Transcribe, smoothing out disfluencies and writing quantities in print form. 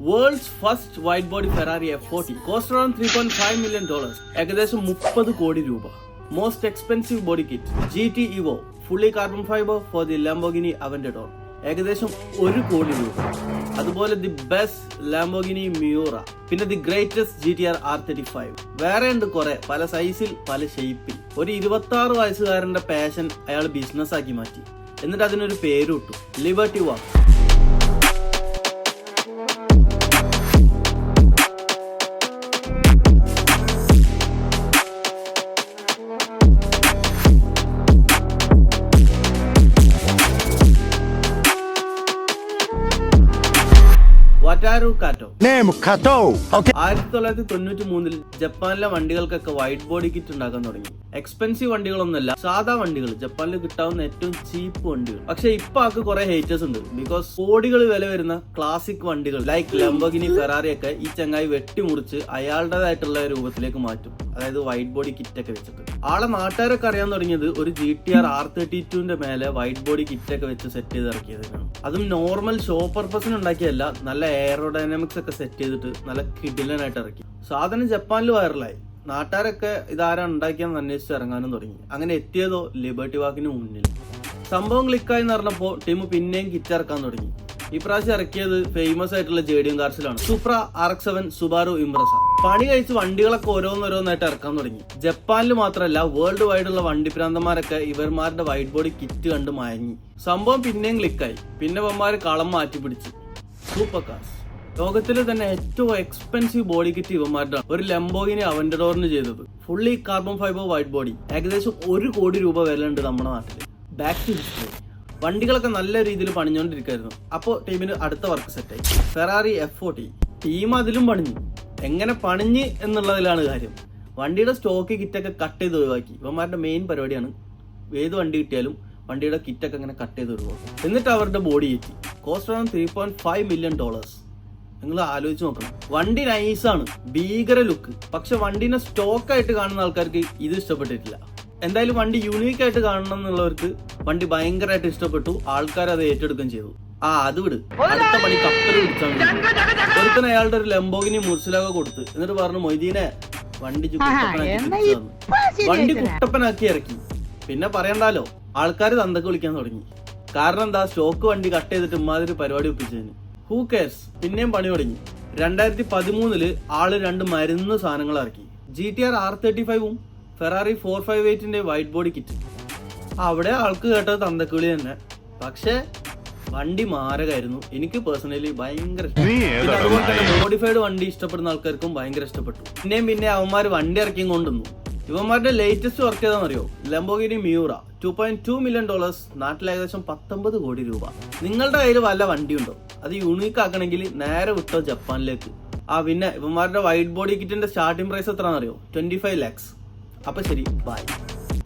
World's first wide body Ferrari F40 cost around $3.5 million, ഏകദേശം 30 കോടി രൂപ. Most expensive body kit GT Evo fully carbon fibre for the Lamborghini Aventador, ഏകദേശം 1 കോടി രൂപ. അതുപോലെ the best Lamborghini Miura, പിന്നെ the greatest GTR R35. വേറെ ഉണ്ട് കുറെ, പല സൈസിൽ പല ഷേപ്പിൽ. ഒരു 26 വയസ്സുകാരന്റെ പാഷൻ അയാൾ ബിസിനസ് ആക്കി മാറ്റി. എന്നിട്ട് അതിനൊരു പേര് ഇട്ടു, ലിബർട്ടി വാക്ക്. വറ്റാരു കാറ്റോ 1993 ജപ്പാനിലെ വണ്ടികൾക്കൊക്കെ വൈറ്റ് ബോഡി കിറ്റ് ഉണ്ടാക്കാൻ തുടങ്ങി. എക്സ്പെൻസീവ് വണ്ടികളൊന്നുമല്ല, സാധാ വണ്ടികൾ, ജപ്പാനിൽ കിട്ടാവുന്ന ഏറ്റവും ചീപ്പ് വണ്ടികൾ. പക്ഷെ ഇപ്പൊ ആൾക്ക് കുറെ ഹേറ്റേഴ്സ് ഉണ്ട്. ബിക്കോസ് കോടികൾ വില വരുന്ന ക്ലാസിക് വണ്ടികൾ ലൈക്ക് ലംബോർഗിനി, ഫെറാറി ഒക്കെ ഈ ചങ്ങായി വെട്ടിമുറിച്ച് അയാളുടേതായിട്ടുള്ള രൂപത്തിലേക്ക് മാറ്റും. അതായത് വൈറ്റ് ബോഡി കിറ്റ് ഒക്കെ വെച്ചിട്ട്. ആളെ നാട്ടുകാരൊക്കെ അറിയാൻ തുടങ്ങിയത് ഒരു GTR R32 മേലെ വൈറ്റ് ബോഡി കിറ്റ് ഒക്കെ വെച്ച് സെറ്റ് ചെയ്ത് ഇറക്കിയതാണ്. അതും നോർമൽ ഷോ പർപ്പസിന് ഉണ്ടാക്കിയല്ല, നല്ല എയറോഡൈനാമിക്സ് ഒക്കെ സെറ്റ് ചെയ്തിട്ട് നല്ല കിടിലനായിട്ട് ഇറക്കി. സാധനം ജപ്പാനിൽ വൈറലായി. നാട്ടുകാരൊക്കെ ഇതാരാണ് ഉണ്ടാക്കിയെന്ന് അന്വേഷിച്ച് ഇറങ്ങാനും തുടങ്ങി. അങ്ങനെ എത്തിയതോ ലിബർട്ടി വാക്കിന് മുന്നിൽ. സംഭവം ക്ലിക്കായി പറഞ്ഞപ്പോൾ ടീം പിന്നെയും കിറ്റ് ഇറക്കാൻ തുടങ്ങി. ഈ പ്രാവശ്യം ഇറക്കിയത് ഫേമസ് ആയിട്ടുള്ള JDM കാർസിലാണ്. സുപ്ര, RX-7, സുബാറു, ഇംപ്രസ. പണി കഴിച്ച് വണ്ടികളൊക്കെ ഓരോന്നോരോന്നായിട്ട് ഇറക്കാൻ തുടങ്ങി. ജപ്പാനിൽ മാത്രമല്ല, വേൾഡ് വൈഡുള്ള വണ്ടി പ്രാന്തന്മാരൊക്കെ ഇവർമാരുടെ വൈറ്റ് ബോഡി കിറ്റ് കണ്ട് മയങ്ങി. സംഭവം പിന്നെയും ക്ലിക്കായി. പിന്നെ ഇവന്മാര് കളം മാറ്റി പിടിച്ചു. Super cars. ലോകത്തിലെ തന്നെ ഏറ്റവും എക്സ്പെൻസീവ് ബോഡി കിറ്റ് ഇവന്മാരുടെ ഒരു Lamborghini Aventadorന് ചെയ്തത്. Fully carbon fibre white body, ഏകദേശം 1 കോടി രൂപ വില ഉണ്ട് നമ്മുടെ നാട്ടില്. Back to history. വണ്ടികളൊക്കെ നല്ല രീതിയിൽ പണിഞ്ഞുകൊണ്ടിരിക്കുകയായിരുന്നു. അപ്പോൾ ടീമിന് അടുത്ത വർക്ക് സെറ്റായി. Ferrari F40. ടീം അതിലും പണിഞ്ഞു. എങ്ങനെ പണിഞ്ഞ് എന്നുള്ളതിലാണ് കാര്യം. വണ്ടിയുടെ സ്റ്റോക്ക് കിറ്റൊക്കെ കട്ട് ചെയ്ത് ഒഴിവാക്കി. ഇവന്മാരുടെ മെയിൻ പരിപാടിയാണ് ഏത് വണ്ടി കിട്ടിയാലും വണ്ടിയുടെ കിറ്റൊക്കെ ഇങ്ങനെ കട്ട് ചെയ്ത് ഒഴിവാക്കും. എന്നിട്ട് അവരുടെ ബോഡി കയറ്റി. Cost around $3.5 million. നിങ്ങൾ ആലോചിച്ച് നോക്കണം. വണ്ടി നൈസാണ്, ഭീകര ലുക്ക്. പക്ഷെ വണ്ടീനെ സ്റ്റോക്ക് ആയിട്ട് കാണുന്ന ആൾക്കാർക്ക് ഇത് ഇഷ്ടപ്പെട്ടിട്ടില്ല. എന്തായാലും വണ്ടി യൂണീക്ക് ആയിട്ട് കാണണം എന്നുള്ളവർക്ക് വണ്ടി ഭയങ്കരമായിട്ട് ഇഷ്ടപ്പെട്ടു. ആൾക്കാർ അത് ഏറ്റെടുക്കുകയും ചെയ്തു. അത് വിട്, അടുത്ത പണി കപ്പൽ പിടിച്ചാണ്. ഒരുത്തൻ അയാളുടെ ഒരു Lamborghini Murcielago കൊടുത്ത് എന്നിട്ട് പറഞ്ഞു, മൊയ്തീനെ വണ്ടി കുട്ടപ്പനാക്കി ഇറക്കി. പിന്നെ പറയണ്ടല്ലോ, ആൾക്കാർ തന്തക്ക് വിളിക്കാൻ തുടങ്ങി. കാരണം എന്താ, സ്റ്റോക്ക് വണ്ടി കട്ട് ചെയ്തിട്ട് ഇമാതിരി പരിപാടി ഒപ്പിച്ചതിന്. Who CARES. പിന്നെയും പണി തുടങ്ങി. 2013 ആള് 2 മരുന്ന് സാധനങ്ങൾ ഇറക്കി. GTR R35ഉം ഫെറാറി 458ന്റെ വൈറ്റ് ബോഡി കിറ്റ്. അവിടെ ആൾക്ക് കേട്ടത് തന്തക്കുളി തന്നെ. പക്ഷെ വണ്ടി മാരകായിരുന്നു. എനിക്ക് പേഴ്സണലി ഭയങ്കര ഇഷ്ടപ്പെട്ടു. അതുപോലെ തന്നെ മോഡിഫൈഡ് വണ്ടി ഇഷ്ടപ്പെടുന്ന ആൾക്കാർക്കും ഭയങ്കര ഇഷ്ടപ്പെട്ടു. പിന്നെ അവന്മാർ വണ്ടി ഇറക്കിയും കൊണ്ടുവന്നു. ഇവന്മാരുടെ latest work ഏതാണെന്നറിയോ? Lamborghini Miura, $2.2 million, നാട്ടിൽ ഏകദേശം 19 കോടി രൂപ. നിങ്ങളുടെ കയ്യിൽ വല്ല വണ്ടിയുണ്ടോ? അത് യൂണീക്ക് ആക്കണമെങ്കിൽ നേരെ വിട്ടോ ജപ്പാനിലേക്ക്. പിന്നെ ഇവന്മാരുടെ വൈറ്റ് ബോഡി കിറ്റിന്റെ സ്റ്റാർട്ടിംഗ് പ്രൈസ് എത്രയാണെന്നറിയോ? 25 lakhs. അപ്പൊ ശരി, ബൈ.